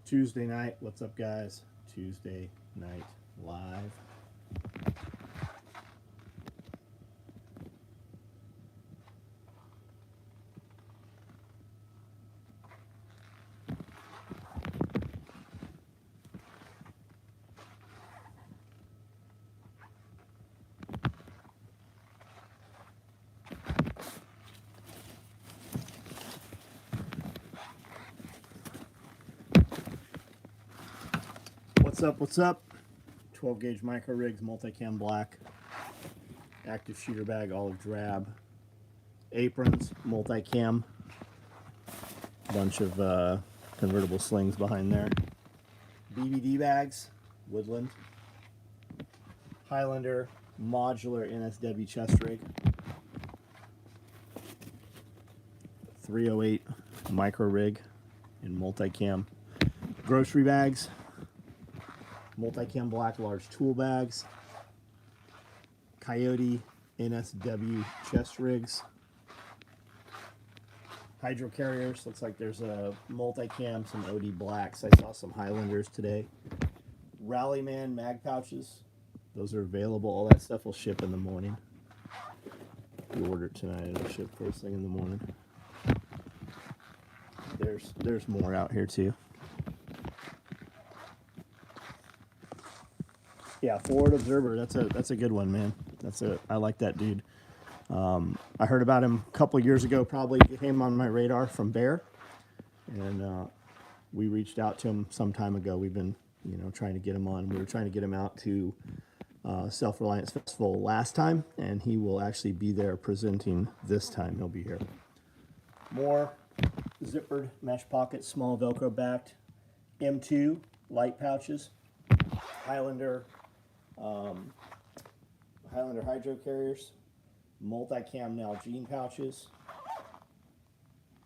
Tuesday night. What's up, guys? Tuesday night live. What's up? What's up? 12 gauge micro rigs, multicam black, active shooter bag, olive drab, aprons, multicam, bunch of convertible slings behind there, BBD bags, woodland, Highlander modular NSW chest rig, 308 micro rig in multicam, grocery bags, multicam black large tool bags, Coyote NSW chest rigs, hydro carriers. Looks like there's a multicam, some OD blacks. I saw some Highlanders today. Rallyman mag pouches. Those are available. All that stuff will ship in the morning. If you order it tonight, it'll ship first thing in the morning. There's more out here too. Yeah, Forward Observer. That's a good one, man. I like that dude. I heard about him a couple years ago. Probably came on my radar from Bear, and we reached out to him some time ago. We've been, trying to get him on. We were trying to get him out to Self-Reliance Festival last time, and he will actually be there presenting this time. He'll be here. More zippered mesh pockets, small Velcro backed M2 light pouches, Highlander hydro carriers, multicam Nalgene pouches,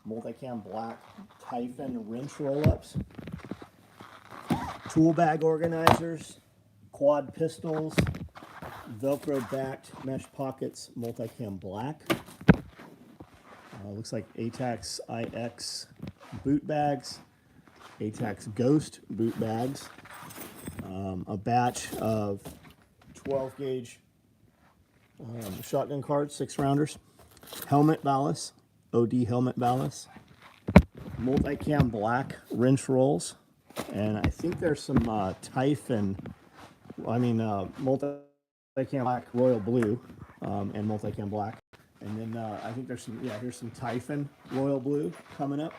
multicam black Typhon wrench roll-ups, tool bag organizers, quad pistols, Velcro backed mesh pockets, multicam black. Looks like ATAX IX boot bags, ATAX Ghost boot bags, a batch of 12 gauge shotgun cards, 6-rounders, helmet ballast, OD helmet ballast, multicam black wrench rolls, and I think there's some Typhon, multicam black royal blue, and multicam black. And then I think there's here's some Typhon royal blue coming up.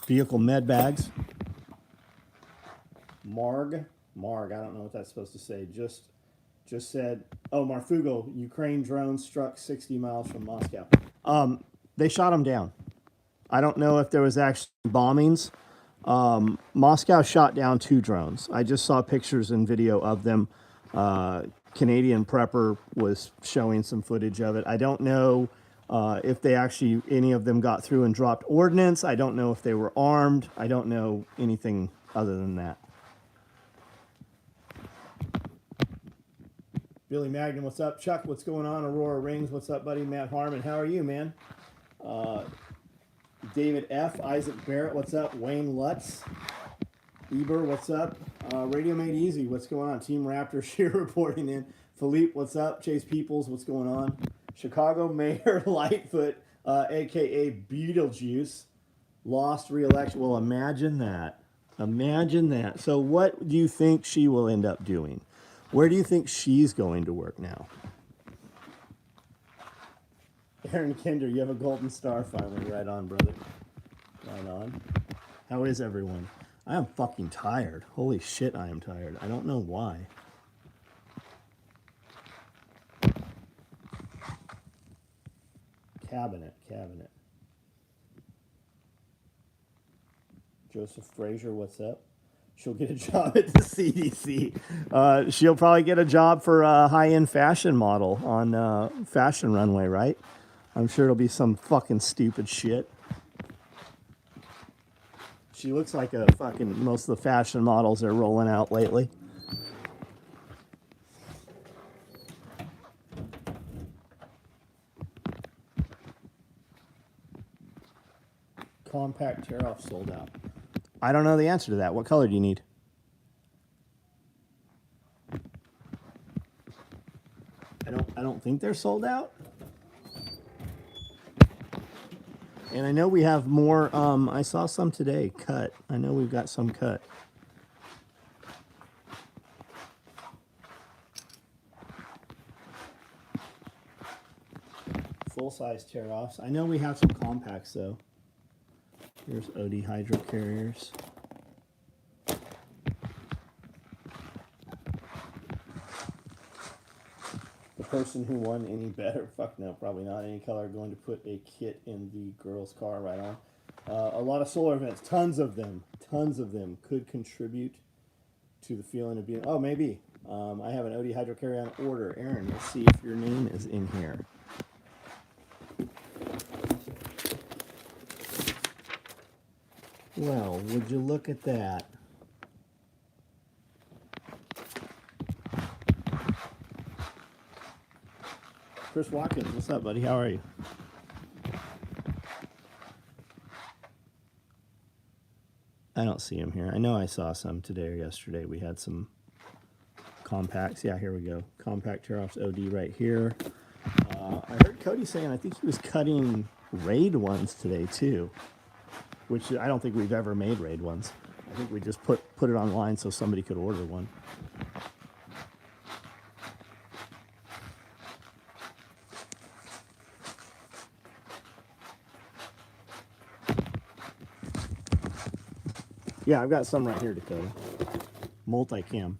Vehicle med bags. Marg, I don't know what that's supposed to say. Just said, oh, Marfugo, Ukraine drone struck 60 miles from Moscow. They shot them down. I don't know if there was actually bombings. Moscow shot down 2 drones. I just saw pictures and video of them. Canadian Prepper was showing some footage of it. I don't know if they actually, any of them got through and dropped ordnance. I don't know if they were armed. I don't know anything other than that. Billy Magnum, what's up? Chuck, what's going on? Aurora Rings, what's up, buddy? Matt Harmon, how are you, man? David F. Isaac Barrett, what's up? Wayne Lutz. Eber, what's up? Radio Made Easy, what's going on? Team Raptors here reporting in. Philippe, what's up? Chase Peoples, what's going on? Chicago Mayor Lightfoot, a.k.a. Beetlejuice, lost re-election. Well, imagine that. Imagine that. So what do you think she will end up doing? Where do you think she's going to work now? Aaron Kinder, you have a golden star finally. Right on, brother. Right on. How is everyone? I am fucking tired. Holy shit, I am tired. I don't know why. Cabinet. Joseph Frazier, what's up? She'll get a job at the CDC. She'll probably get a job for a high-end fashion model on Fashion Runway, right? I'm sure it'll be some fucking stupid shit. She looks like a fucking, most of the fashion models are rolling out lately. compact tear-off sold out? I don't know the answer to that. What color do you need? I don't think they're sold out. And I know we have more. I saw some today cut. I know we've got some cut. Full-size tear-offs. I know we have some compacts though. Here's OD hydro carriers. The person who won any better? Fuck no, probably not. Any color going to put a kit in the girl's car right on. A lot of solar events, tons of them could contribute to the feeling of being. Oh, maybe. I have an OD hydro carrier on order. Aaron, let's see if your name is in here. Well, would you look at that? Chris Watkins, what's up, buddy? How are you? I don't see him here. I know I saw some today or yesterday. We had some compacts. Yeah, here we go. Compact tear-offs OD right here. I heard Cody saying I think he was cutting raid ones today too, which I don't think we've ever made raid ones. I think we just put it online so somebody could order one. Yeah, I've got some right here, Dakota. Multicam.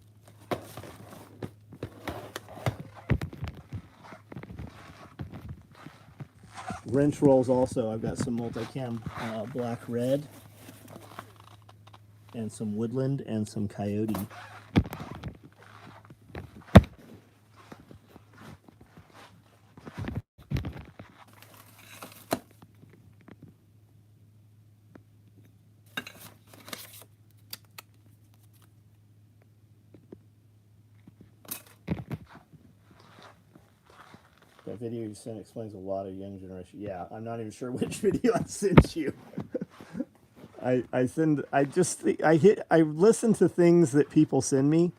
Wrench rolls also. I've got some multicam black red and some woodland and some coyote. That video you sent explains a lot of young generation. Yeah, I'm not even sure which video I sent you. I listen to things that people send me,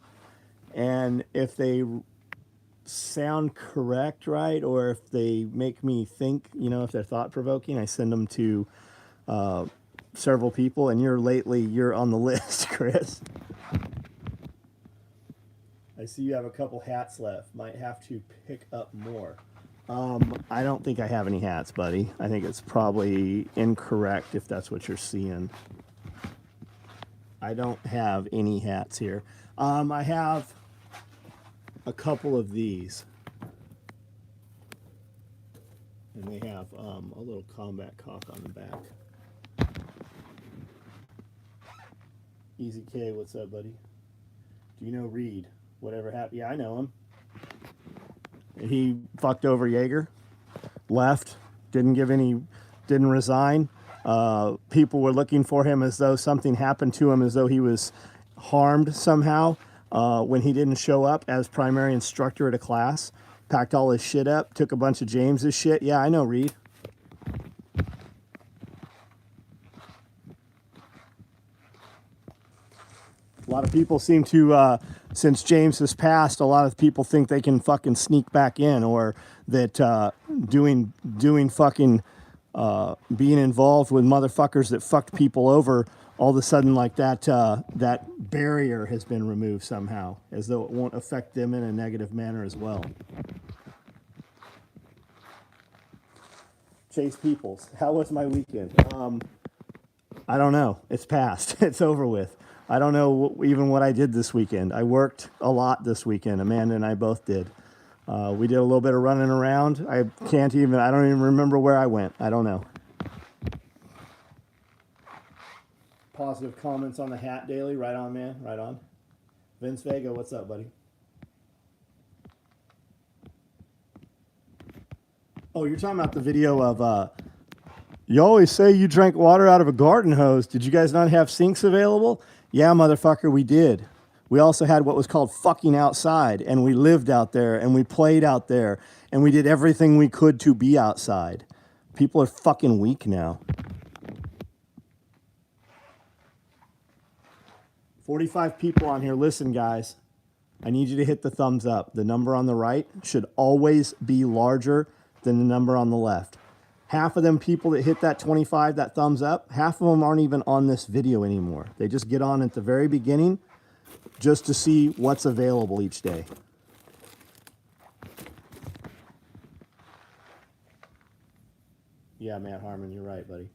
and if they sound correct, right, or if they make me think, if they're thought provoking, I send them to several people, and you're on the list, Chris. I see you have a couple hats left. Might have to pick up more. I don't think I have any hats, buddy. I think it's probably incorrect if that's what you're seeing. I don't have any hats here. I have a couple of these. And they have a little combat cock on the back. Easy K, what's up, buddy? Do you know Reed? Whatever happened? Yeah, I know him. He fucked over Jaeger, left, didn't resign. People were looking for him as though something happened to him, as though he was harmed somehow when he didn't show up as primary instructor at a class. Packed all his shit up, took a bunch of James's shit. Yeah, I know Reed. A lot of people seem to, since James has passed, a lot of people think they can fucking sneak back in, or that doing fucking being involved with motherfuckers that fucked people over, all of a sudden like that that barrier has been removed somehow, as though it won't affect them in a negative manner as well. Chase Peoples, how was my weekend? I don't know. It's past. It's over with. I don't know even what I did this weekend. I worked a lot this weekend. Amanda and I both did. We did a little bit of running around. I don't even remember where I went. I don't know. Positive comments on the hat daily. Right on, man. Right on. Vince Vega, what's up, buddy? Oh, you're talking about the video of, you always say you drank water out of a garden hose. Did you guys not have sinks available? Yeah, motherfucker, we did. We also had what was called fucking outside, and we lived out there, and we played out there, and we did everything we could to be outside. People are fucking weak now. 45 people on here. Listen, guys, I need you to hit the thumbs up. The number on the right should always be larger than the number on the left. Half of them people that hit that 25, that thumbs up, half of them aren't even on this video anymore. They just get on at the very beginning just to see what's available each day. Yeah, Matt Harmon, you're right, buddy.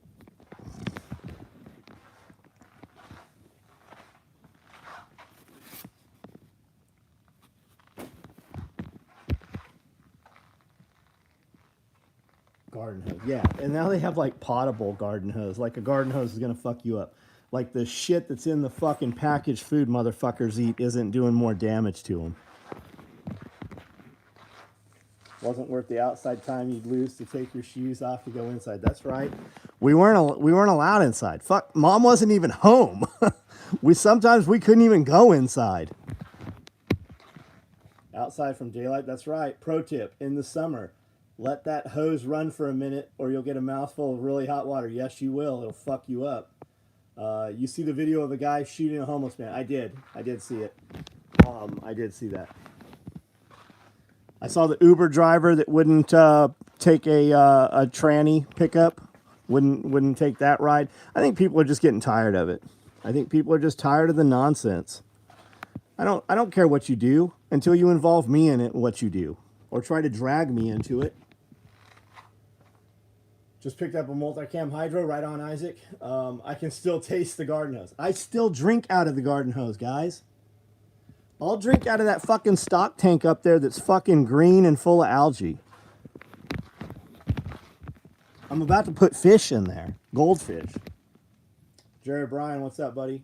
Garden hose, yeah. And now they have like potable garden hose. Like a garden hose is gonna fuck you up. Like the shit that's in the fucking packaged food motherfuckers eat isn't doing more damage to them. Wasn't worth the outside time you'd lose to take your shoes off to go inside. That's right. We weren't allowed inside. Fuck, mom wasn't even home. Sometimes we couldn't even go inside. Outside from daylight, that's right. Pro tip, in the summer, let that hose run for a minute or you'll get a mouthful of really hot water. Yes, you will. It'll fuck you up. You see the video of a guy shooting a homeless man. I did see it. I did see that. I saw the Uber driver that wouldn't take a tranny pickup, wouldn't take that ride. I think people are just getting tired of it. I think people are just tired of the nonsense. I don't care what you do until you involve me in it, what you do, or try to drag me into it. Just picked up a multicam hydro right on Isaac. I can still taste the garden hose. I still drink out of the garden hose, guys. I'll drink out of that fucking stock tank up there that's fucking green and full of algae. I'm about to put fish in there. Goldfish. Jared Bryan, what's up, buddy?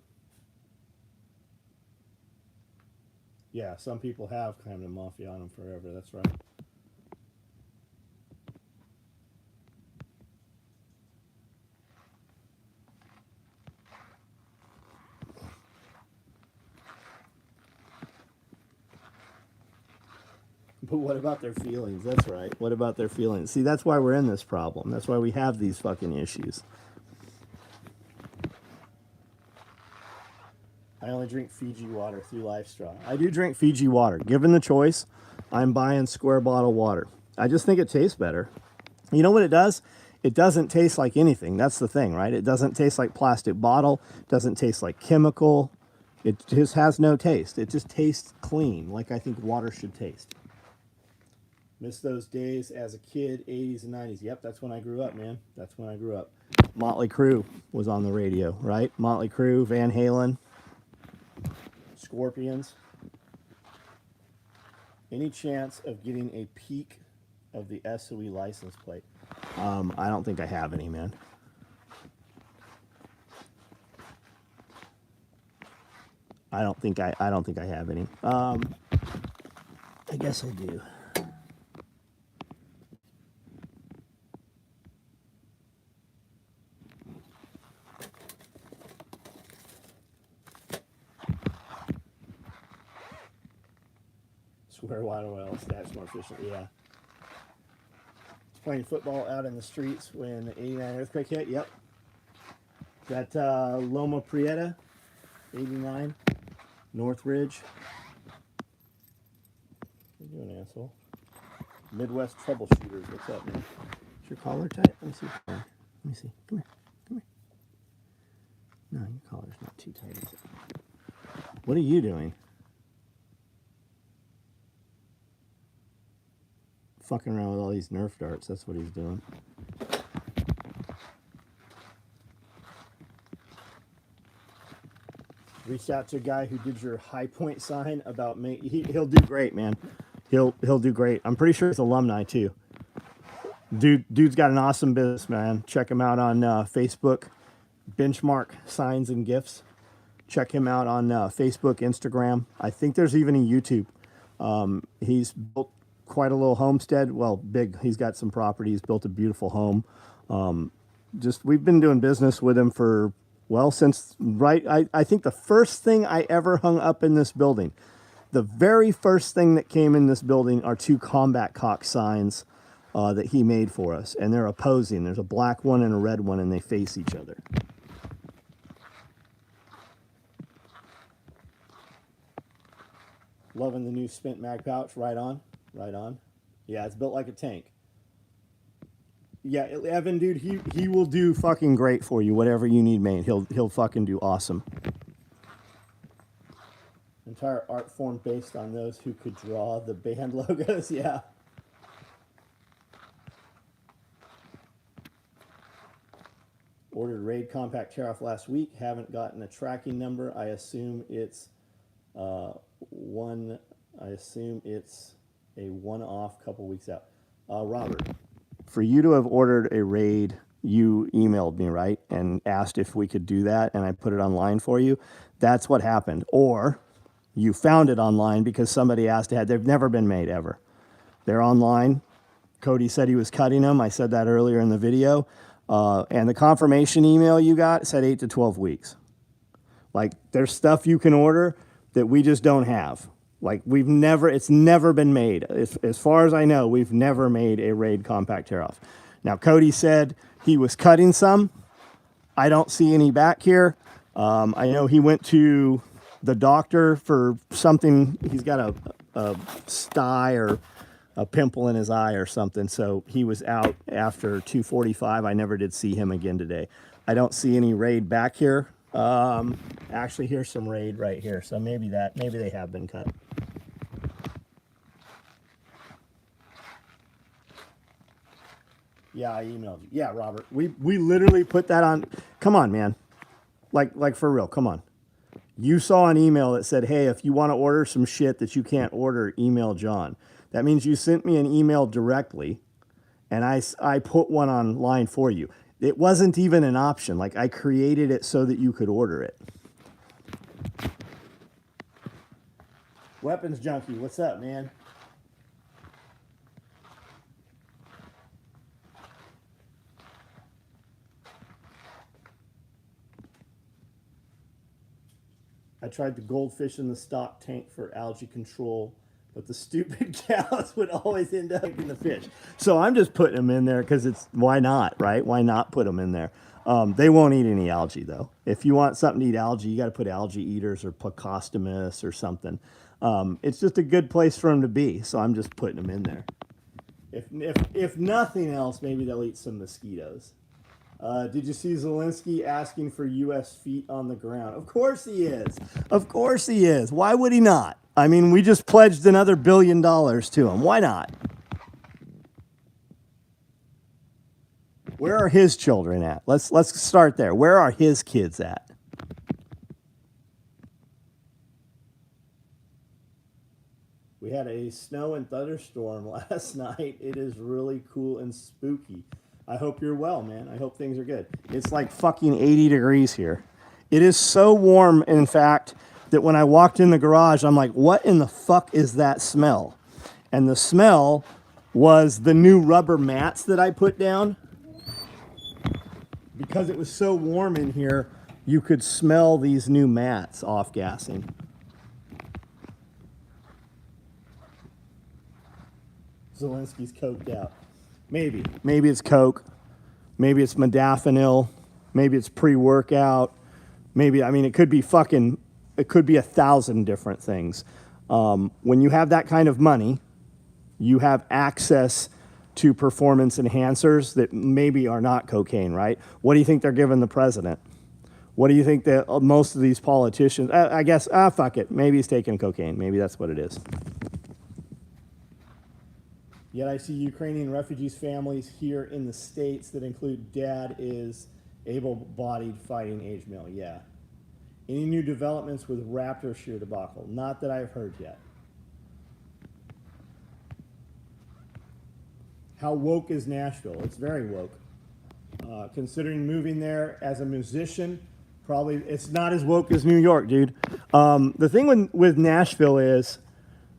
Yeah, some people have climbed the mafia on them forever. That's right. But what about their feelings? That's right. What about their feelings? See, that's why we're in this problem. That's why we have these fucking issues. I only drink Fiji water through Life Straw. I do drink Fiji water. Given the choice, I'm buying square bottle water. I just think it tastes better. You know what it does? It doesn't taste like anything. That's the thing, right? It doesn't taste like plastic bottle. It doesn't taste like chemical. It just has no taste. It just tastes clean, like I think water should taste. Miss those days as a kid, 80s and 90s. Yep, that's when I grew up, man. That's when I grew up. Motley Crue was on the radio, right? Motley Crue, Van Halen, Scorpions. Any chance of getting a peek of the SOE license plate? I don't think I have any, man. I don't think I have any. I guess I do. Square water oil, stats more efficient. Yeah. Playing football out in the streets when the 89 earthquake hit. Yep. That Loma Prieta, 89, Northridge. What are you doing, asshole? Midwest troubleshooters. What's up, man? Is your collar tight? Let me see. Let me see. Come here. Come here. No, your collar's not too tight, is it? What are you doing? Fucking around with all these Nerf darts. That's what he's doing. Reached out to a guy who did your high point sign about me. He'll do great, man. He'll do great. I'm pretty sure he's alumni too. Dude's got an awesome business, man. Check him out on Facebook. Benchmark Signs and Gifts. Check him out on Facebook, Instagram. I think there's even a YouTube. He's built quite a little homestead. Well, big. He's got some property. He's built a beautiful home. We've been doing business with him for, well, since, right, I think the first thing I ever hung up in this building, the very first thing that came in this building are two combat cock signs that he made for us. And they're opposing. There's a black one and a red one, and they face each other. Loving the new spent mag pouch. Right on. Right on. Yeah, it's built like a tank. Yeah, Evan, dude, he will do fucking great for you. Whatever you need, man. He'll fucking do awesome. Entire art form based on those who could draw the band logos. Yeah. Ordered Raid compact tear off last week. Haven't gotten a tracking number. I assume it's one. I assume it's a one-off, couple weeks out. Robert, for you to have ordered a Raid, you emailed me, right, and asked if we could do that, and I put it online for you. That's what happened. Or you found it online because somebody asked to have. They've never been made ever. They're online. Cody said he was cutting them. I said that earlier in the video. And the confirmation email you got said 8 to 12 weeks. Like, there's stuff you can order that we just don't have. Like, it's never been made. As far as I know, we've never made a Raid compact tear-off. Now, Cody said he was cutting some. I don't see any back here. I know he went to the doctor for something. He's got a sty or a pimple in his eye or something. So he was out after 2:45. I never did see him again today. I don't see any Raid back here. Actually, here's some Raid right here. So maybe they have been cut. Yeah, I emailed you. Yeah, Robert. We literally put that on. Come on, man. Like for real. Come on. You saw an email that said, hey, if you want to order some shit that you can't order, email John. That means you sent me an email directly, and I put one online for you. It wasn't even an option. Like, I created it so that you could order it. Weapons Junkie, what's up, man? I tried to goldfish in the stock tank for algae control, but the stupid cows would always end up in the fish. So I'm just putting them in there because why not, right? Why not put them in there? They won't eat any algae, though. If you want something to eat algae, you got to put algae eaters or Plecostomus or something. It's just a good place for them to be, so I'm just putting them in there. If nothing else, maybe they'll eat some mosquitoes. Did you see Zelensky asking for U.S. feet on the ground? Of course he is. Of course he is. Why would he not? I mean, we just pledged another $1 billion to him. Why not? Where are his children at? Let's start there. Where are his kids at? We had a snow and thunderstorm last night. It is really cool and spooky. I hope you're well, man. I hope things are good. It's like fucking 80 degrees here. It is so warm, in fact, that when I walked in the garage, I'm like, what in the fuck is that smell? And the smell was the new rubber mats that I put down. Because it was so warm in here, you could smell these new mats off-gassing. Zelensky's coked out. Maybe. Maybe it's Coke. Maybe it's modafinil. Maybe it's pre-workout. Maybe, I mean, it could be 1,000 different things. When you have that kind of money, you have access to performance enhancers that maybe are not cocaine, right? What do you think they're giving the president? What do you think that most of these politicians, I guess, fuck it. Maybe he's taking cocaine. Maybe that's what it is. Yet I see Ukrainian refugees' families here in the States that include dad is able-bodied fighting age male. Yeah. Any new developments with Raptor shear debacle? Not that I've heard yet. How woke is Nashville? It's very woke. Considering moving there as a musician, probably it's not as woke as New York, dude. The thing with Nashville is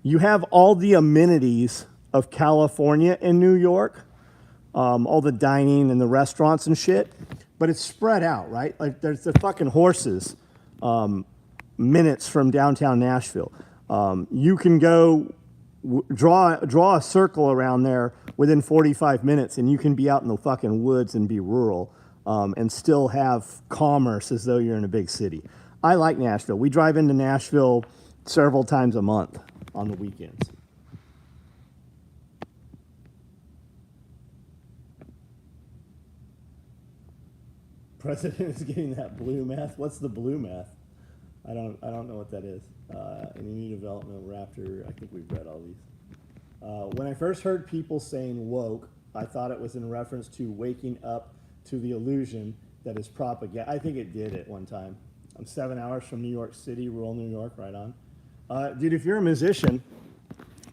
you have all the amenities of California and New York, all the dining and the restaurants and shit, but it's spread out, right? Like there's the fucking horses minutes from downtown Nashville. You can go draw a circle around there within 45 minutes and you can be out in the fucking woods and be rural and still have commerce as though you're in a big city. I like Nashville. We drive into Nashville several times a month. on the weekends. President is getting that blue math. What's the blue math? I don't know what that is. Any new development, Raptor. I think we've read all these. When I first heard people saying woke, I thought it was in reference to waking up to the illusion that is propaganda. I think it did at one time. I'm 7 hours from New York City, rural New York, right on. Dude, if you're a musician,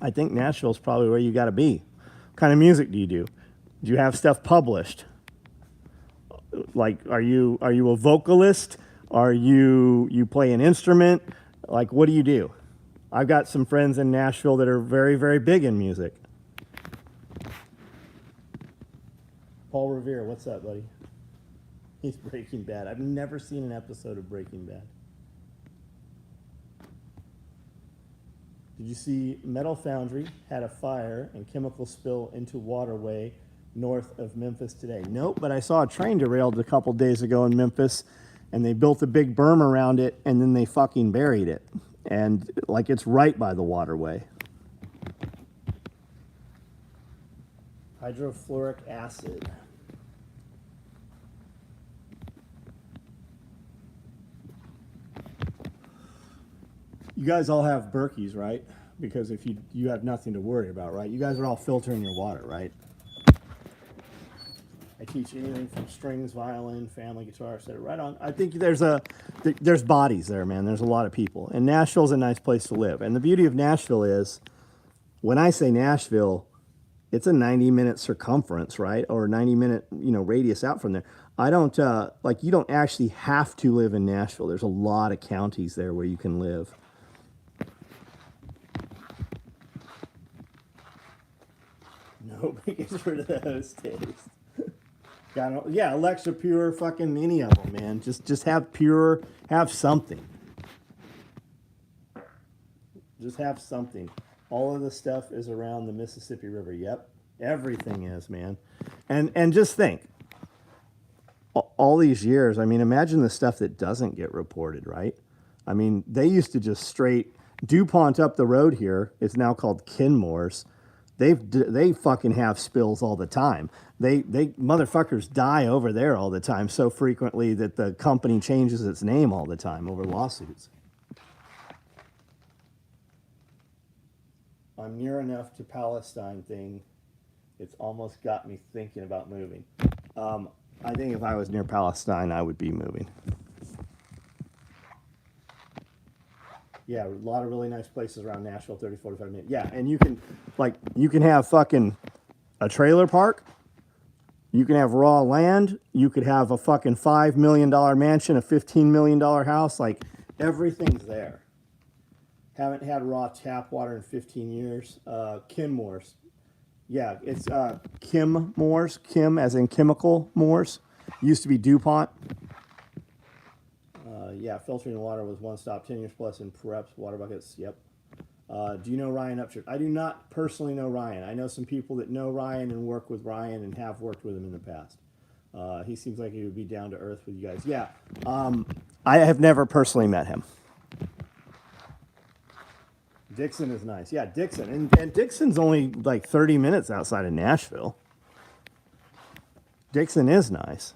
I think Nashville's probably where you got to be. What kind of music do you do? Do you have stuff published? Like, are you a vocalist? Are you play an instrument? Like, what do you do? I've got some friends in Nashville that are very, very big in music. Paul Revere, what's up, buddy? He's Breaking Bad. I've never seen an episode of Breaking Bad. Did you see Metal Foundry had a fire and chemical spill into waterway north of Memphis today? Nope, but I saw a train derailed a couple days ago in Memphis, and they built a big berm around it, and then they fucking buried it. And like it's right by the waterway. Hydrofluoric acid. You guys all have Berkeys, right? Because if you have nothing to worry about, right? You guys are all filtering your water, right? I teach anything from strings, violin, family guitar, etc. Right on. I think there's bodies there, man. There's a lot of people, and Nashville's a nice place to live. And the beauty of Nashville is, when I say Nashville, it's a 90-minute circumference, right? Or 90-minute, radius out from there. I don't you don't actually have to live in Nashville. There's a lot of counties there where you can live. Nobody gets rid of those taste. Yeah, Alexa Pure, fucking any of them, man. Just have Pure, have something. Just have something. All of the stuff is around the Mississippi River. Yep, everything is, man. And just think, all these years, I mean, imagine the stuff that doesn't get reported, right? I mean, they used to just straight, DuPont up the road here, it's now called Kenmore's. They fucking have spills all the time. They motherfuckers die over there all the time, so frequently that the company changes its name all the time over lawsuits. I'm near enough to Palestine thing. It's almost got me thinking about moving. I think if I was near Palestine, I would be moving. Yeah, a lot of really nice places around Nashville, 30, 45 minutes. Yeah, and you can have fucking a trailer park. You can have raw land. You could have a fucking $5 million mansion, a $15 million house. Like, everything's there. Haven't had raw tap water in 15 years. Kenmore's. Yeah, it's Kim Moore's. Kim as in chemical Moore's. Used to be DuPont. Yeah, filtering water was one stop, 10 years plus in preps, water buckets. Yep. Do you know Ryan Upchurch? I do not personally know Ryan. I know some people that know Ryan and work with Ryan and have worked with him in the past. He seems like he would be down to earth with you guys. Yeah. I have never personally met him. Dixon is nice. Yeah, Dixon. And Dixon's only like 30 minutes outside of Nashville. Dixon is nice.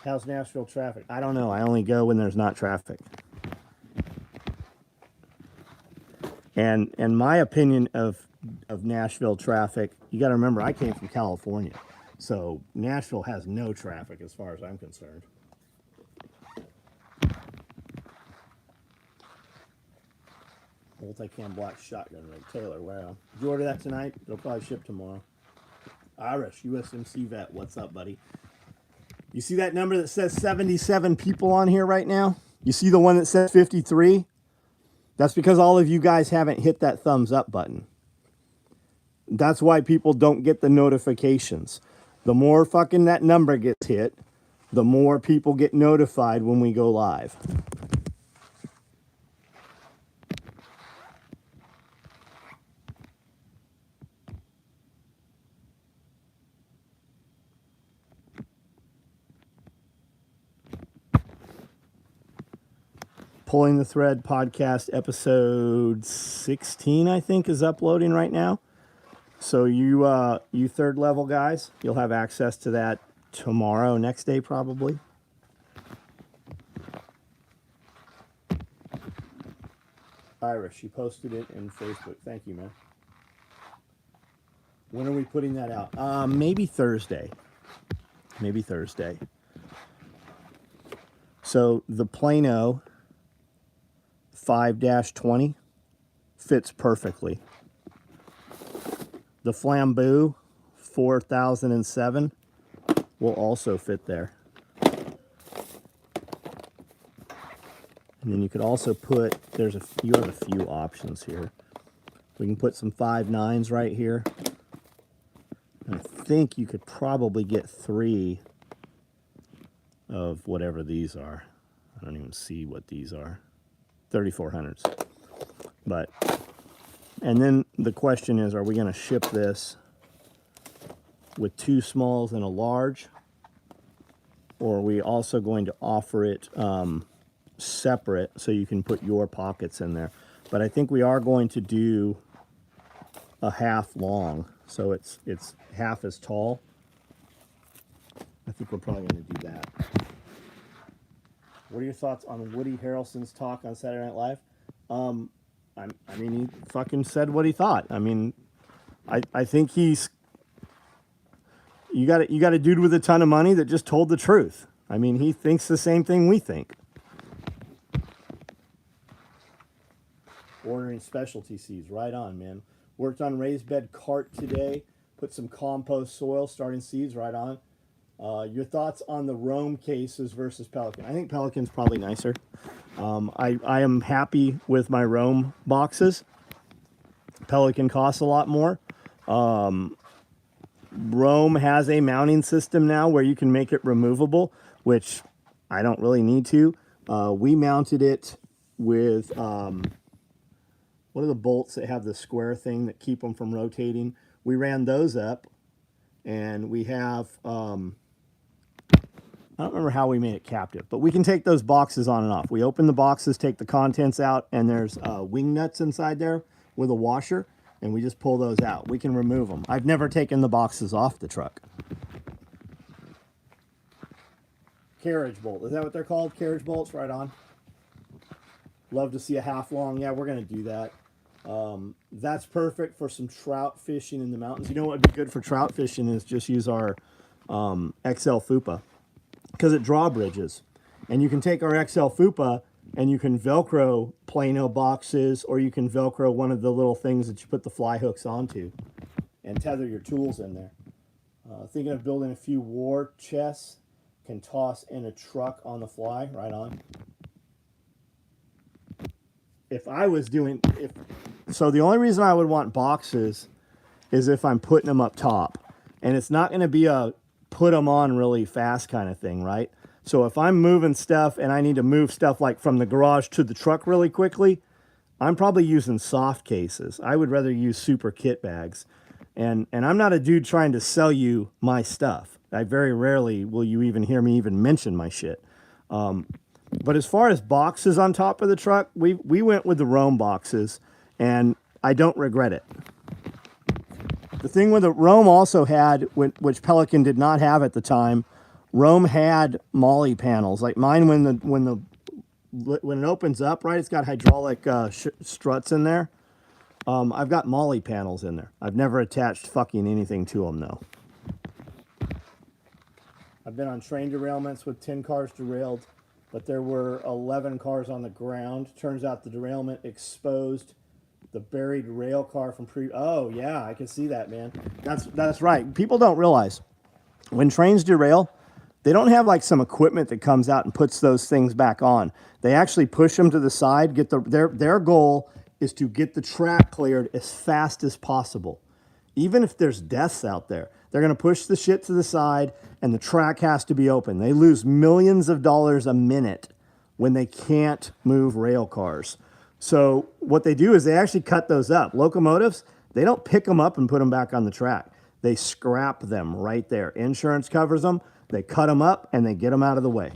How's Nashville traffic? I don't know. I only go when there's not traffic. And my opinion of Nashville traffic, you got to remember, I came from California. So Nashville has no traffic as far as I'm concerned. Multi-cam black shotgun rig. Taylor, wow. Did you order that tonight? It'll probably ship tomorrow. Irish, USMC vet. What's up, buddy? You see that number that says 77 people on here right now? You see the one that says 53? That's because all of you guys haven't hit that thumbs up button. That's why people don't get the notifications. The more fucking that number gets hit, the more people get notified when we go live. Pulling the Thread podcast episode 16, I think, is uploading right now. So you third level guys, you'll have access to that tomorrow, next day probably. Iris, she posted it in Facebook. Thank you, man. When are we putting that out? Maybe Thursday. Maybe Thursday. So the Plano 5-20 fits perfectly. The Flambeau 4007 will also fit there. And then you could also put, you have a few options here. We can put some 5.9s right here. And I think you could probably get 3 of whatever these are. I don't even see what these are. 3400s. But, and then the question is, are we going to ship this with 2 smalls and a large? Or are we also going to offer it separate so you can put your pockets in there? But I think we are going to do a half long, so it's half as tall. I think we're probably going to do that. What are your thoughts on Woody Harrelson's talk on Saturday Night Live? I mean, he fucking said what he thought. I mean, I think he's, you got a dude with a ton of money that just told the truth. I mean, he thinks the same thing we think. Ordering specialty seeds, right on, man. Worked on raised bed cart today. Put some compost soil, starting seeds, right on. Your thoughts on the Roam cases versus Pelican? I think Pelican's probably nicer. I am happy with my Roam boxes. Pelican costs a lot more. Roam has a mounting system now where you can make it removable, which I don't really need to. We mounted it with, what are the bolts that have the square thing that keep them from rotating? We ran those up, and we have, I don't remember how we made it captive, but we can take those boxes on and off. We open the boxes, take the contents out, and there's wing nuts inside there with a washer, and we just pull those out. We can remove them. I've never taken the boxes off the truck. Carriage bolt. Is that what they're called? Carriage bolts? Right on. Love to see a half long. Yeah, we're going to do that. That's perfect for some trout fishing in the mountains. You know what would be good for trout fishing is just use our XL Fupa, because it drawbridges. And you can take our XL Fupa and you can Velcro Plano boxes, or you can Velcro one of the little things that you put the fly hooks onto and tether your tools in there. Thinking of building a few war chests, can toss in a truck on the fly, right on. If I was doing, so the only reason I would want boxes is if I'm putting them up top. And it's not going to be a put them on really fast kind of thing, right? So if I'm moving stuff and I need to move stuff like from the garage to the truck really quickly, I'm probably using soft cases. I would rather use super kit bags. And I'm not a dude trying to sell you my stuff. I very rarely will you even hear me even mention my shit. But as far as boxes on top of the truck, we went with the Roam boxes, and I don't regret it. The thing with the Roam also had, which Pelican did not have at the time, Roam had molly panels. Like mine, when it opens up, right, it's got hydraulic struts in there. I've got molly panels in there. I've never attached fucking anything to them, though. I've been on train derailments with 10 cars derailed, but there were 11 cars on the ground. Turns out the derailment exposed the buried rail car from oh yeah, I can see that, man. That's right. People don't realize when trains derail, they don't have like some equipment that comes out and puts those things back on. They actually push them to the side. Their goal is to get the track cleared as fast as possible. Even if there's deaths out there, they're going to push the shit to the side and the track has to be open. They lose millions of dollars a minute when they can't move rail cars. So what they do is they actually cut those up. Locomotives, they don't pick them up and put them back on the track. They scrap them right there. Insurance covers them. They cut them up and they get them out of the way.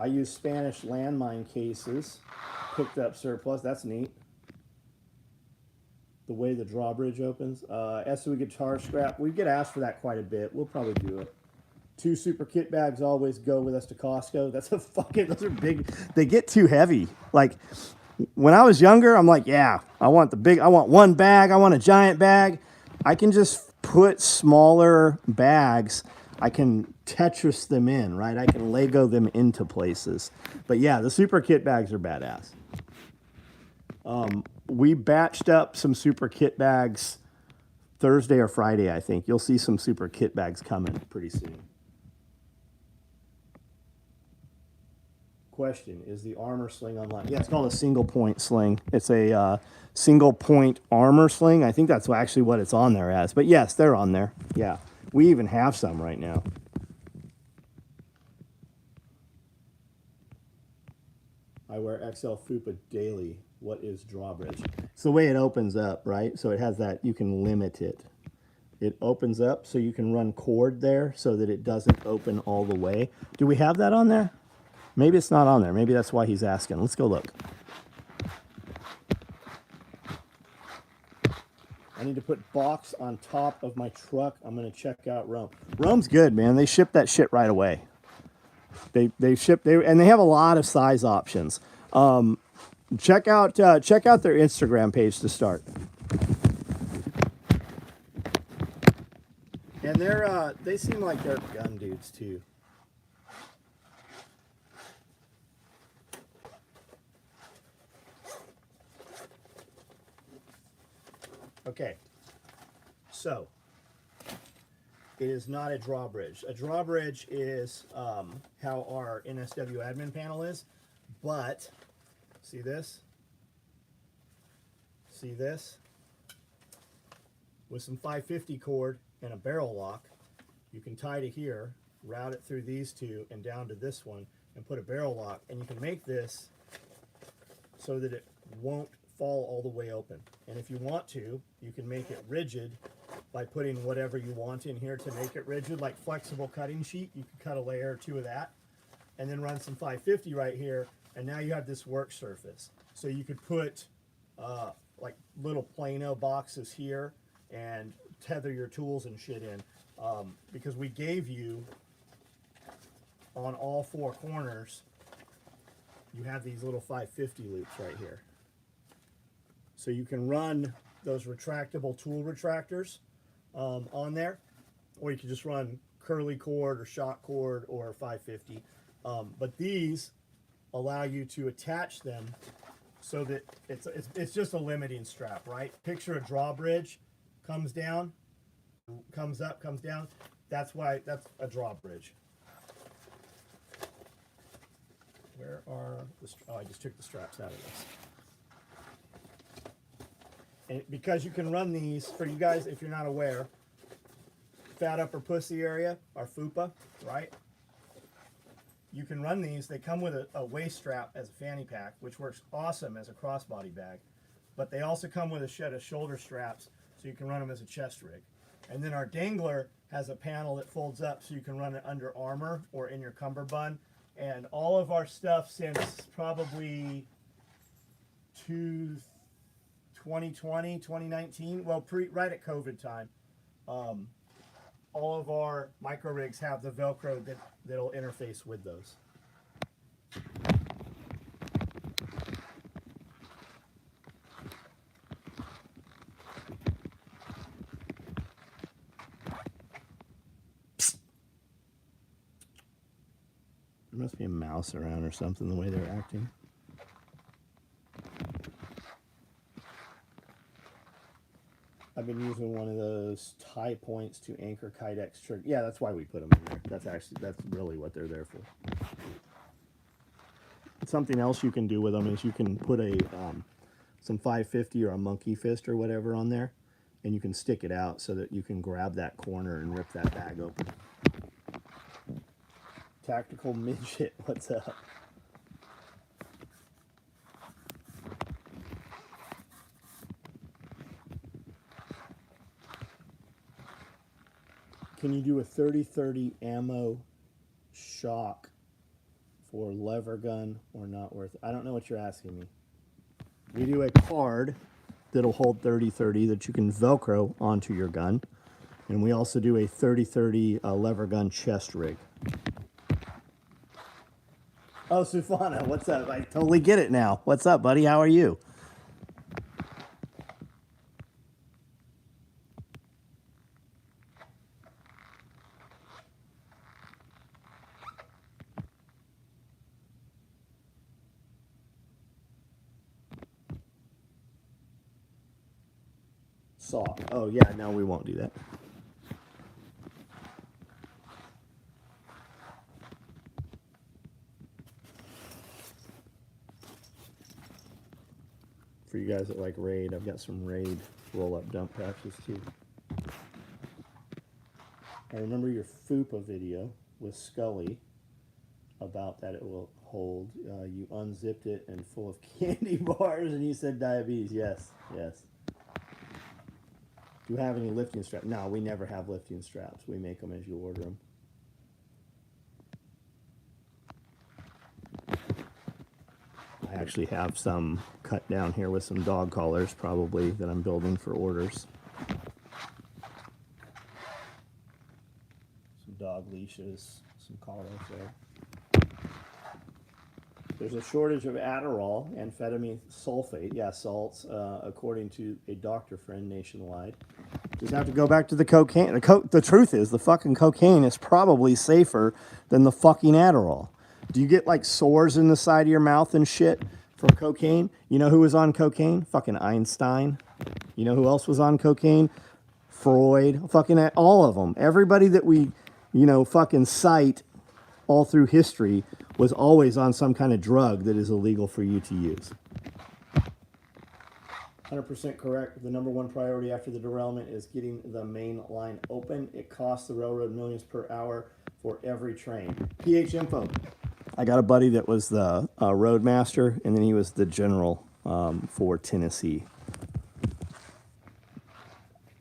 I use Spanish landmine cases, picked up surplus. That's neat. The way the drawbridge opens. SOE guitar scrap. We get asked for that quite a bit. We'll probably do it. 2 super kit bags always go with us to Costco. That's a fucking, those are big. They get too heavy. Like when I was younger, I'm like, yeah, I want one bag. I want a giant bag. I can just put smaller bags. I can Tetris them in, right? I can Lego them into places. But yeah, the super kit bags are badass. We batched up some super kit bags Thursday or Friday, I think. You'll see some super kit bags coming pretty soon. Question, is the armor sling online? Yeah, it's called a single point sling. It's a single point armor sling. I think that's actually what it's on there as. But yes, they're on there. Yeah, we even have some right now. I wear XL Fupa daily. What is drawbridge? It's the way it opens up, right? So it has that, you can limit it. It opens up so you can run cord there so that it doesn't open all the way. Do we have that on there? Maybe it's not on there. Maybe that's why he's asking. Let's go look. I need to put box on top of my truck. I'm going to check out Rome. Rome's good, man. They ship that shit right away. And they have a lot of size options. Check out their Instagram page to start. And they seem like they're gun dudes too. Okay, so it is not a drawbridge. A drawbridge is how our NSW admin panel is, but see this? See this? With some 550 cord and a barrel lock, you can tie to here, route it through these two and down to this one, and put a barrel lock, and you can make this so that it won't fall all the way open. And if you want to, you can make it rigid by putting whatever you want in here to make it rigid, like flexible cutting sheet. You can cut a layer or two of that and then run some 550 right here, and now you have this work surface. So you could put like little Plano boxes here and tether your tools and shit in, because we gave you on all 4 corners, you have these little 550 loops right here. So you can run those retractable tool retractors on there, or you can just run curly cord or shot cord or 550. But these allow you to attach them so that it's just a limiting strap, right? Picture a drawbridge, comes down, comes up, comes down. That's a drawbridge. Where are the? Oh, I just took the straps out of this. And because you can run these, for you guys, if you're not aware, fat upper pussy area, our FUPA, right? You can run these. They come with a waist strap as a fanny pack, which works awesome as a crossbody bag. But they also come with a set of shoulder straps, so you can run them as a chest rig. And then our dangler has a panel that folds up, so you can run it under armor or in your cummerbund. And all of our stuff since probably 2020, 2019, well, right at COVID time, all of our micro rigs have the Velcro that'll interface with those. There must be a mouse around or something, the way they're acting. I've been using one of those tie points to anchor Kydex trigger. Yeah, that's why we put them in there. That's really what they're there for. Something else you can do with them is you can put some 550 or a monkey fist or whatever on there, and you can stick it out so that you can grab that corner and rip that bag open. Tactical midget, what's up? Can you do a 30-30 ammo shock for lever gun or not worth it? I don't know what you're asking me. We do a card that'll hold 30-30 that you can Velcro onto your gun. And we also do a 30-30 lever gun chest rig. Oh, Sufana, what's up? I totally get it now. What's up, buddy? How are you? Saw. Oh, yeah, no, we won't do that. For you guys that like Raid, I've got some Raid roll-up dump patches too. I remember your FUPA video with Scully about that it will hold. You unzipped it and full of candy bars, and you said diabetes. Yes, yes. Do you have any lifting straps? No, we never have lifting straps. We make them as you order them. I actually have some cut down here with some dog collars, probably, that I'm building for orders. Some dog leashes, some collars there. There's a shortage of Adderall, amphetamine sulfate, yeah, salts, according to a doctor friend nationwide. Just have to go back to the cocaine. The truth is, the fucking cocaine is probably safer than the fucking Adderall. Do you get like sores in the side of your mouth and shit from cocaine? You know who was on cocaine? Fucking Einstein. You know who else was on cocaine? Freud. Fucking all of them. Everybody that we, fucking cite all through history was always on some kind of drug that is illegal for you to use. 100% correct. The number one priority after the derailment is getting the main line open. It costs the railroad millions per hour for every train. PH Info. I got a buddy that was the roadmaster, and then he was the general for Tennessee.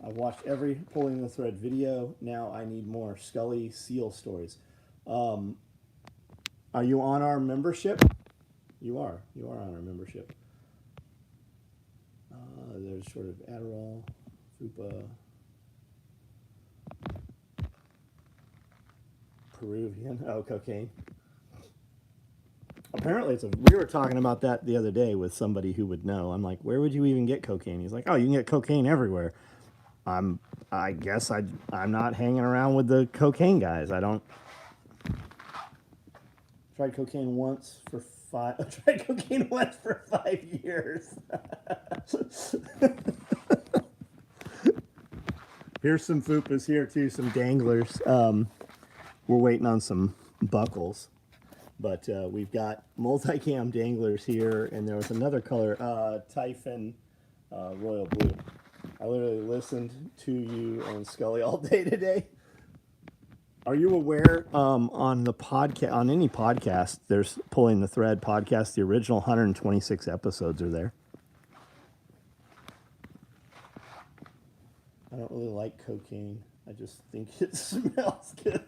I've watched every Pulling the Thread video. Now I need more Scully Seal stories. Are you on our membership? You are. You are on our membership. There's sort of Adderall, FUPA, Peruvian, cocaine. Apparently, we were talking about that the other day with somebody who would know. I'm like, where would you even get cocaine? He's like, oh, you can get cocaine everywhere. I guess I'm not hanging around with the cocaine guys. I don't. Tried cocaine once for 5 years. Here's some fupas here too, some danglers. We're waiting on some buckles, but we've got multicam danglers here, and there was another color, Typhon Royal Blue. I literally listened to you and Scully all day today. Are you aware on the podcast, on any podcast, there's Pulling the Thread podcast, the original 126 episodes are there. I don't really like cocaine. I just think it smells good.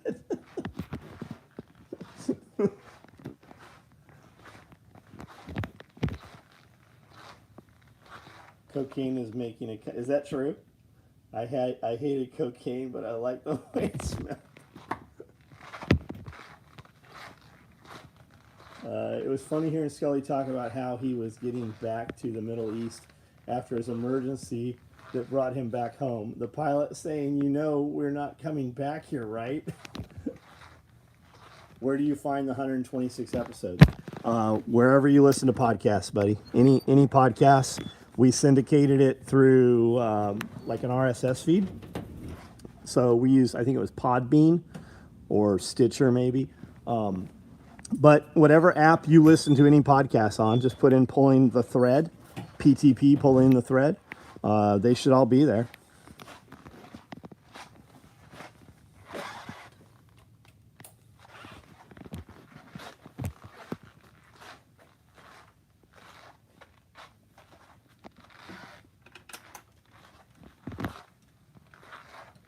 Cocaine is making a... Is that true? I hated cocaine, but I like the way it smelled. It was funny hearing Scully talk about how he was getting back to the Middle East after his emergency that brought him back home. The pilot saying, we're not coming back here, right? Where do you find the 126 episodes? Wherever you listen to podcasts, buddy. Any podcasts. We syndicated it through like an RSS feed. So we use, I think it was Podbean or Stitcher maybe. But whatever app you listen to any podcast on, just put in Pulling the Thread, PTP, Pulling the Thread. They should all be there.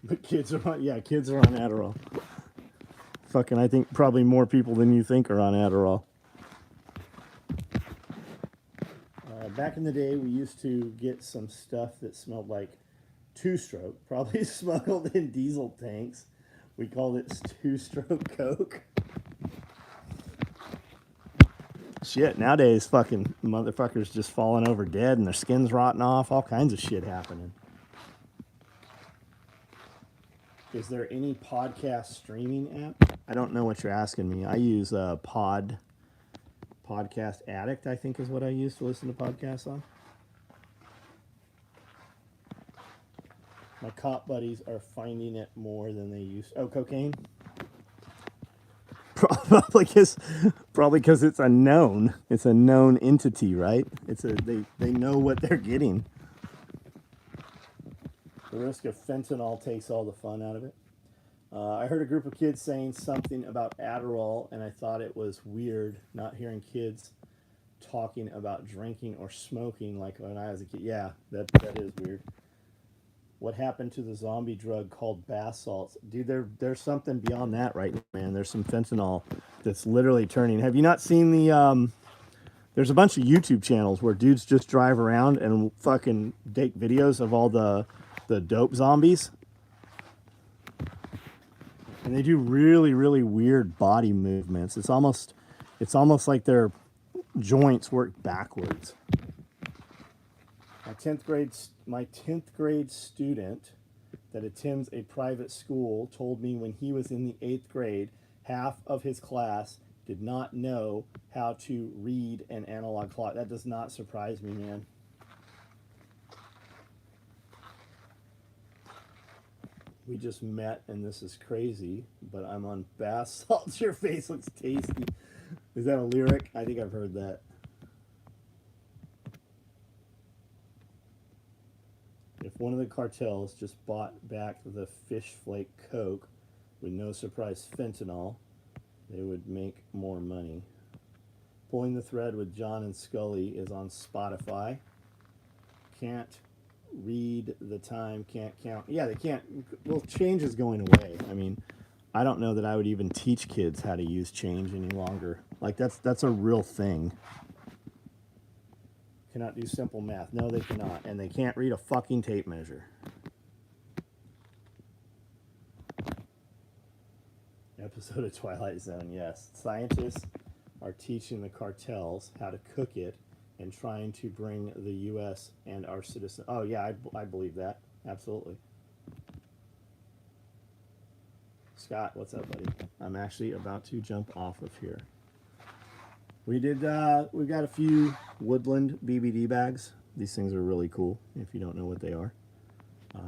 But kids are on Adderall. fucking, I think probably more people than you think are on Adderall. Back in the day, we used to get some stuff that smelled like two-stroke, probably smuggled in diesel tanks. We called it two-stroke Coke. Shit, nowadays fucking motherfuckers just falling over dead and their skin's rotting off, all kinds of shit happening. Is there any podcast streaming app? I don't know what you're asking me. I use Podcast Addict, I think is what I use to listen to podcasts on. My cop buddies are finding it more than they used. Oh, cocaine? Probably because it's a known entity, right? They know what they're getting. The risk of fentanyl takes all the fun out of it. I heard a group of kids saying something about Adderall, and I thought it was weird not hearing kids talking about drinking or smoking like when I was a kid. Yeah, that is weird. What happened to the zombie drug called bath salts? Dude, there's something beyond that right now, man. There's some fentanyl that's literally turning. Have you not seen the... There's a bunch of YouTube channels where dudes just drive around and fucking take videos of all the dope zombies. And they do really, really weird body movements. It's almost like their joints work backwards. My 10th grade student that attends a private school told me when he was in the 8th grade, half of his class did not know how to read an analog clock. That does not surprise me, man. We just met and this is crazy, but I'm on bath salts. Your face looks tasty. Is that a lyric? I think I've heard that. If one of the cartels just bought back the fish flake Coke with no surprise fentanyl, they would make more money. Pulling the Thread with John and Scully is on Spotify. Can't read the time, can't count. Yeah, they can't. Well, change is going away. I mean, I don't know that I would even teach kids how to use change any longer. Like, that's a real thing. Cannot do simple math. No, they cannot. And they can't read a fucking tape measure. Episode of Twilight Zone, yes. Scientists are teaching the cartels how to cook it and trying to bring the U.S. and our citizens. Oh, yeah, I believe that. Absolutely. Scott, what's up, buddy? I'm actually about to jump off of here. We've got a few Woodland BBD bags. These things are really cool if you don't know what they are.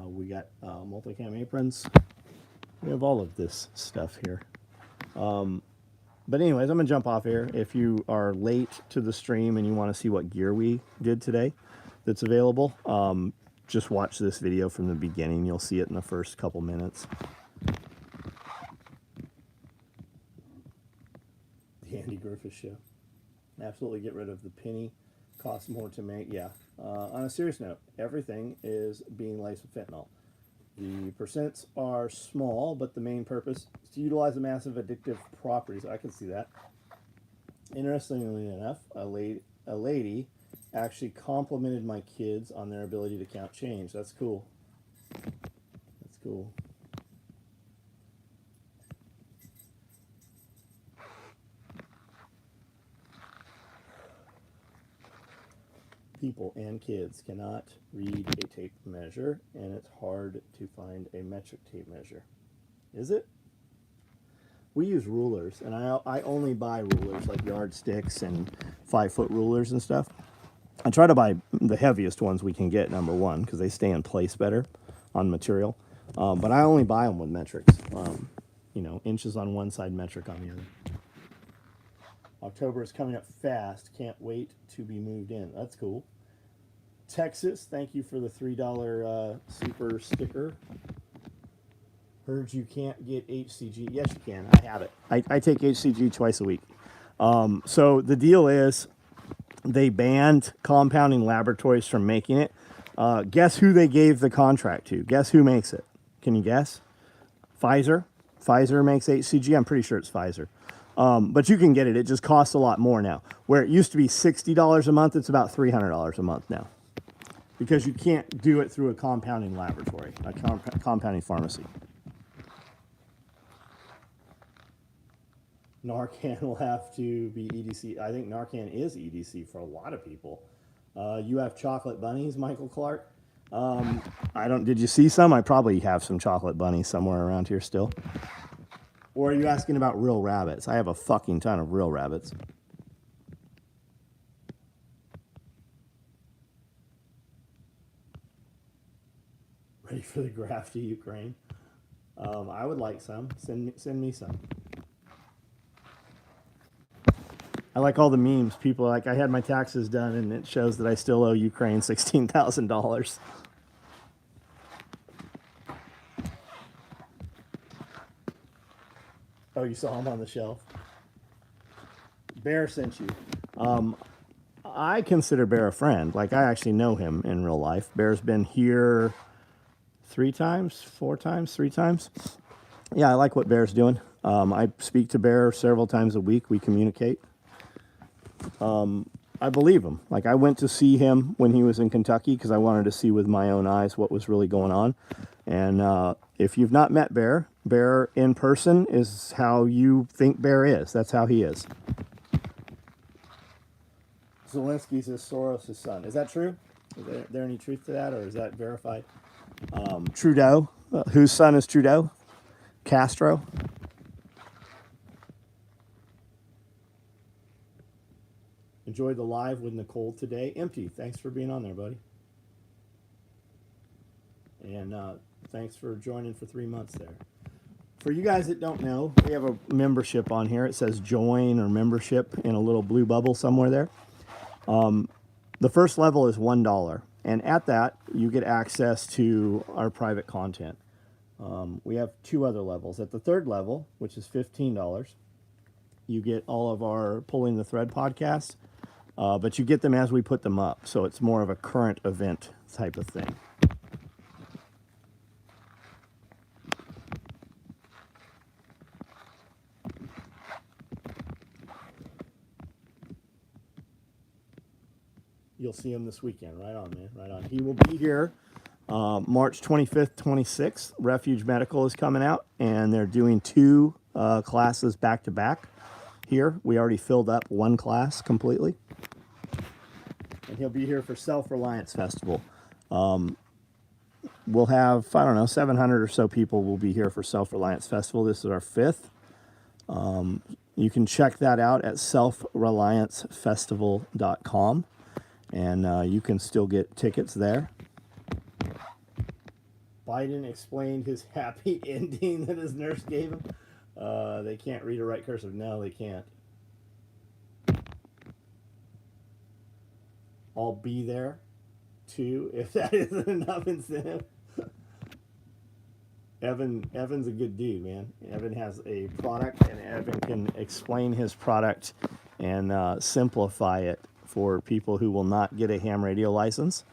We got multicam aprons. We have all of this stuff here. But anyways, I'm going to jump off here. If you are late to the stream and you want to see what gear we did today that's available, just watch this video from the beginning. You'll see it in the first couple minutes. The Andy Griffith Show. Absolutely get rid of the penny. Costs more to make. Yeah. On a serious note, everything is being laced with fentanyl. The percents are small, but the main purpose is to utilize the massive addictive properties. I can see that. Interestingly enough, a lady actually complimented my kids on their ability to count change. That's cool. That's cool. People and kids cannot read a tape measure, and it's hard to find a metric tape measure. Is it? We use rulers, and I only buy rulers like yardsticks and 5-foot rulers and stuff. I try to buy the heaviest ones we can get, number one, because they stay in place better on material. But I only buy them with metrics. Inches on one side, metric on the other. October is coming up fast. Can't wait to be moved in. That's cool. Texas, thank you for the $3 super sticker. Heard you can't get HCG. Yes, you can. I have it. I take HCG twice a week. So the deal is they banned compounding laboratories from making it. Guess who they gave the contract to? Guess who makes it? Can you guess? Pfizer. Pfizer makes HCG. I'm pretty sure it's Pfizer. But you can get it. It just costs a lot more now. Where it used to be $60 a month, it's about $300 a month now. Because you can't do it through a compounding laboratory, a compounding pharmacy. Narcan will have to be EDC. I think Narcan is EDC for a lot of people. You have chocolate bunnies, Michael Clark. Did you see some? I probably have some chocolate bunnies somewhere around here still. Or are you asking about real rabbits? I have a fucking ton of real rabbits. Ready for the graft to Ukraine? I would like some. Send me some. I like all the memes. People are like, I had my taxes done, and it shows that I still owe Ukraine $16,000. Oh, you saw him on the shelf. Bear sent you. I consider Bear a friend. Like, I actually know him in real life. Bear's been here 3 times, 4 times, 3 times. Yeah, I like what Bear's doing. I speak to Bear several times a week. We communicate. I believe him. Like, I went to see him when he was in Kentucky because I wanted to see with my own eyes what was really going on. And if you've not met Bear, Bear in person is how you think Bear is. That's how he is. Zelensky's is Soros' son. Is that true? Is there any truth to that, or is that verified? Trudeau. Whose son is Trudeau? Castro. Enjoyed the live with Nicole today. Empty. Thanks for being on there, buddy. And thanks for joining for 3 months there. For you guys that don't know, we have a membership on here. It says join or membership in a little blue bubble somewhere there. The first level is $1. And at that, you get access to our private content. We have 2 other levels. At the 3rd level, which is $15, you get all of our Pulling the Thread podcasts. But you get them as we put them up. So it's more of a current event type of thing. You'll see him this weekend. Right on, man. Right on. He will be here March 25th, 26th. Refuge Medical is coming out, and they're doing 2 classes back to back here. We already filled up 1 class completely. And he'll be here for Self-Reliance Festival. We'll have, 700 or so people will be here for Self-Reliance Festival. This is our 5th. You can check that out at selfreliancefestival.com. And you can still get tickets there. Biden explained his happy ending that his nurse gave him. They can't read or write cursive. No, they can't. I'll be there, too, if that isn't enough incentive. Evan's a good dude, man. Evan has a product, and Evan can explain his product and simplify it for people who will not get a ham radio license.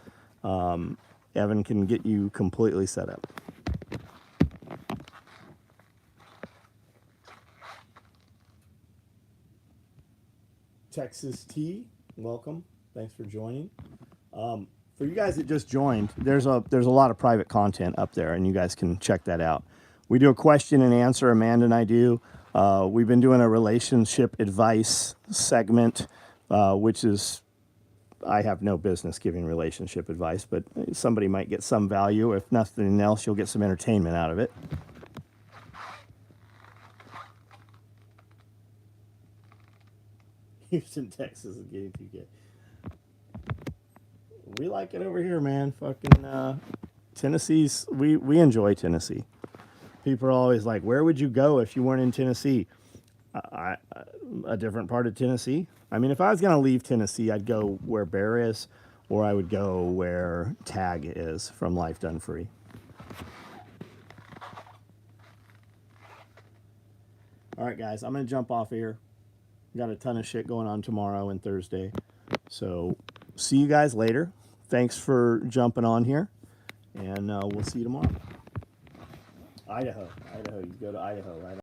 Evan can get you completely set up. Texas T, welcome. Thanks for joining. For you guys that just joined, there's a lot of private content up there, and you guys can check that out. We do a question and answer, Amanda and I do. We've been doing a relationship advice segment, which is, I have no business giving relationship advice, but somebody might get some value. If nothing else, you'll get some entertainment out of it. Houston, Texas is getting too good. We like it over here, man. Fucking Tennessee's, we enjoy Tennessee. People are always like, where would you go if you weren't in Tennessee? A different part of Tennessee. I mean, if I was going to leave Tennessee, I'd go where Bear is, or I would go where Tag is from Life Done Free. All right, guys, I'm going to jump off here. Got a ton of shit going on tomorrow and Thursday. So see you guys later. Thanks for jumping on here, and we'll see you tomorrow. Idaho. You go to Idaho, right?